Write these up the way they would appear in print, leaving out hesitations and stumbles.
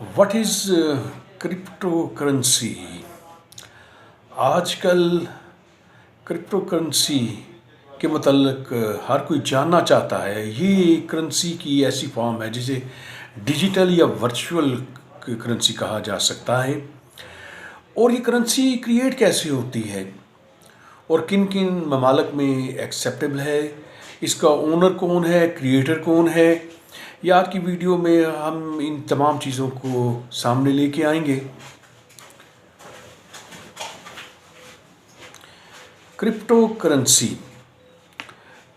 What is crypto currency. आजकल crypto currency के मतलब हर कोई जानना चाहता है। ये करेंसी की ऐसी फॉर्म है जिसे डिजिटल या वर्चुअल करेंसी कहा जा सकता है। और ये करेंसी क्रिएट कैसे होती है और किन किन ममालिक में एक्सेप्टेबल है, इसका ओनर कौन है, क्रिएटर कौन है, ये आज की वीडियो में हम इन तमाम चीज़ों को सामने लेके आएंगे। क्रिप्टो करेंसी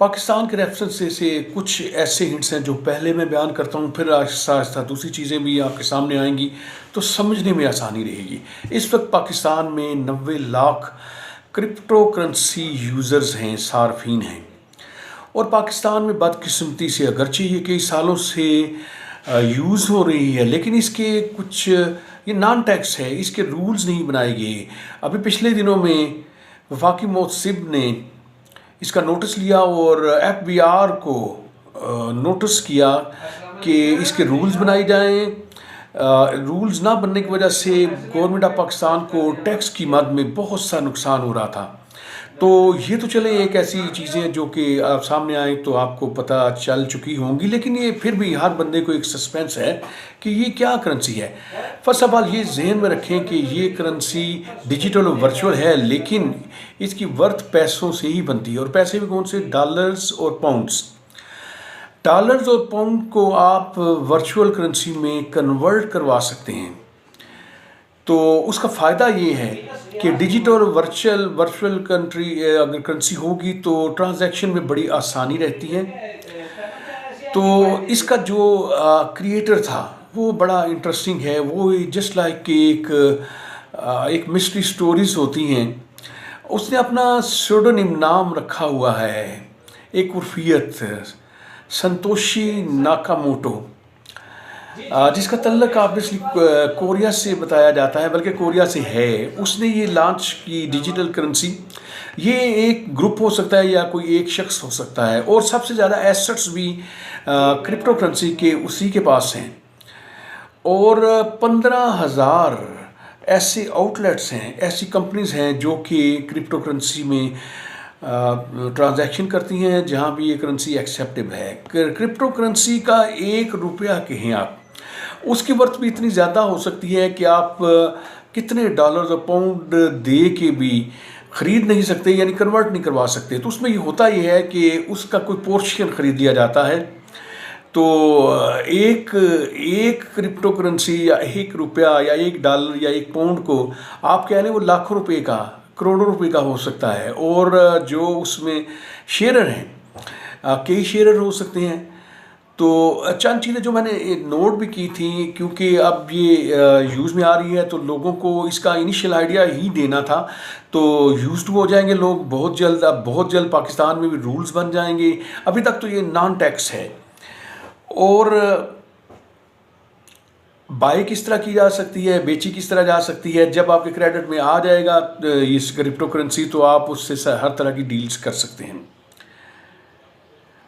पाकिस्तान के रेफरेंस से कुछ ऐसे हिंट्स हैं जो पहले मैं बयान करता हूँ, फिर आहिस्ता आहिस्ता दूसरी चीज़ें भी आपके सामने आएंगी तो समझने में आसानी रहेगी। इस वक्त पाकिस्तान में 90 लाख क्रिप्टो करेंसी यूज़र्स हैं, सार्फिन हैं। और पाकिस्तान में बदकिस्मती से अगरचे ये कई सालों से यूज़ हो रही है, लेकिन इसके कुछ ये नॉन टैक्स है, इसके रूल्स नहीं बनाए गए। अभी पिछले दिनों में वफाकी मोहसिब ने इसका नोटिस लिया और FBR को नोटिस किया कि इसके रूल्स बनाए जाएं। रूल्स ना बनने की वजह से गवर्नमेंट ऑफ पाकिस्तान को टैक्स की मद में बहुत सा नुकसान हो रहा था। तो ये तो चले एक ऐसी चीज़ें जो कि आप सामने आए तो आपको पता चल चुकी होंगी, लेकिन ये फिर भी हर बंदे को एक सस्पेंस है कि ये क्या करेंसी है। फर्स्ट ऑफ ऑल ये जहन में रखें कि ये करेंसी डिजिटल और वर्चुअल है, लेकिन इसकी वर्थ पैसों से ही बनती है। और पैसे भी कौन से? डॉलर्स और पाउंड्स। डॉलर्स और पाउंड को आप वर्चुअल करेंसी में कन्वर्ट करवा सकते हैं। तो उसका फ़ायदा ये है कि डिजिटल वर्चुअल अगर करेंसी होगी तो ट्रांजैक्शन में बड़ी आसानी रहती है। तो इसका जो क्रिएटर था वो बड़ा इंटरेस्टिंग है। वो जस्ट लाइक कि एक मिस्ट्री स्टोरीज होती हैं। उसने अपना स्यूडोनिम नाम रखा हुआ है, एक उर्फियत संतोशी नाकामोटो, जिसका तल्लक ऑब्वियसली कोरिया से बताया जाता है, बल्कि कोरिया से है। उसने ये लॉन्च की डिजिटल करेंसी। ये एक ग्रुप हो सकता है या कोई एक शख्स हो सकता है, और सबसे ज़्यादा एसेट्स भी क्रिप्टो करेंसी के उसी के पास हैं। और 15,000 ऐसे आउटलेट्स हैं, ऐसी कंपनीज हैं जो कि क्रिप्टो करेंसी में ट्रांजैक्शन करती हैं, जहाँ भी ये करेंसी एक्सेप्टेबल है। क्रिप्टो करेंसी का 1 रुपया कहें आप, उसकी वर्थ भी इतनी ज़्यादा हो सकती है कि आप कितने डॉलर और पाउंड दे के भी ख़रीद नहीं सकते, यानी कन्वर्ट नहीं करवा सकते। तो उसमें ये होता ये है कि उसका कोई पोर्शन ख़रीद लिया जाता है। तो एक क्रिप्टो करेंसी या 1 रुपया या 1 डॉलर या 1 पाउंड को आप कह लें वो लाखों रुपए का, करोड़ों रुपए का हो सकता है। और जो उसमें शेयरर हैं, कई शेयरर हो सकते हैं। तो चंद चीज़ें जो मैंने नोट भी की थी, क्योंकि अब ये यूज़ में आ रही है तो लोगों को इसका इनिशियल आइडिया ही देना था। तो यूज़ टू हो जाएंगे लोग बहुत जल्द। अब बहुत जल्द पाकिस्तान में भी रूल्स बन जाएंगे। अभी तक तो ये नॉन टैक्स है। और बाई किस तरह की जा सकती है, बेची किस तरह जा सकती है, जब आपके क्रेडिट में आ जाएगा इस क्रिप्टो करेंसी तो आप उससे हर तरह की डील्स कर सकते हैं।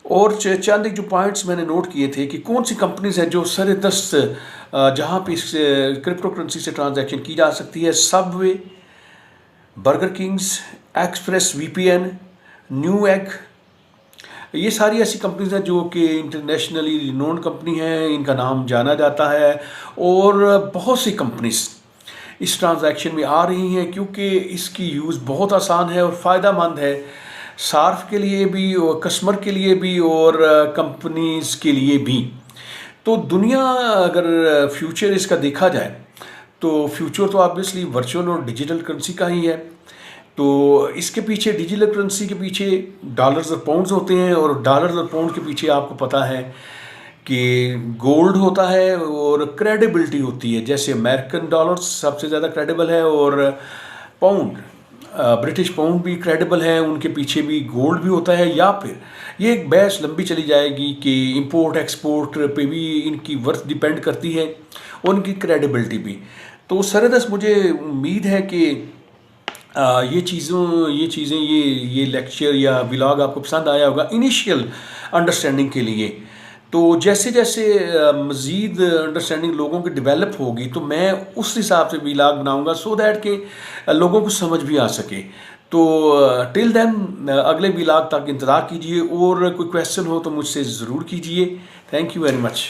और चंद एक जो पॉइंट्स मैंने नोट किए थे कि कौन सी कंपनीज हैं जो सर-ए-दस्त जहाँ पे इस क्रिप्टो करेंसी से ट्रांजैक्शन की जा सकती है। Subway, burger Kings, express VPN, new egg, ये सारी ऐसी कंपनीज हैं जो कि इंटरनेशनली रिनोन्ड कंपनी हैं, इनका नाम जाना जाता है। और बहुत सी कंपनीज इस ट्रांजैक्शन में आ रही हैं क्योंकि इसकी यूज़ बहुत आसान है और फ़ायदा है, सार्फ के लिए भी और कस्टमर के लिए भी और कंपनीज के लिए भी। तो दुनिया अगर फ्यूचर इसका देखा जाए तो फ्यूचर तो ऑब्वियसली वर्चुअल और डिजिटल करेंसी का ही है। तो इसके पीछे, डिजिटल करेंसी के पीछे डॉलर्स और पाउंड्स होते हैं, और डॉलर्स और पाउंड के पीछे आपको पता है कि गोल्ड होता है और क्रेडिबिलिटी होती है। जैसे अमेरिकन डॉलर्स सबसे ज़्यादा क्रेडिबल है और पाउंड, ब्रिटिश पाउंड भी क्रेडिबल है, उनके पीछे भी गोल्ड भी होता है। या फिर ये एक बहस लंबी चली जाएगी कि इंपोर्ट एक्सपोर्ट पे भी इनकी वर्थ डिपेंड करती है और उनकी क्रेडिबिलिटी भी। तो सरदस्त मुझे उम्मीद है कि ये लेक्चर या व्लॉग आपको पसंद आया होगा इनिशियल अंडरस्टैंडिंग के लिए। تو جیسے جیسے مزید انڈرسٹینڈنگ لوگوں کی ڈیولپ ہوگی تو میں اس حساب سے ویلاگ بناؤں گا، سو دیٹ کہ لوگوں کو سمجھ بھی آ سکے. تو ٹل دین اگلے ویلاگ تک انتظار کیجیے، اور کوئی کویشچن ہو تو مجھ سے ضرور کیجیے. Thank you very much.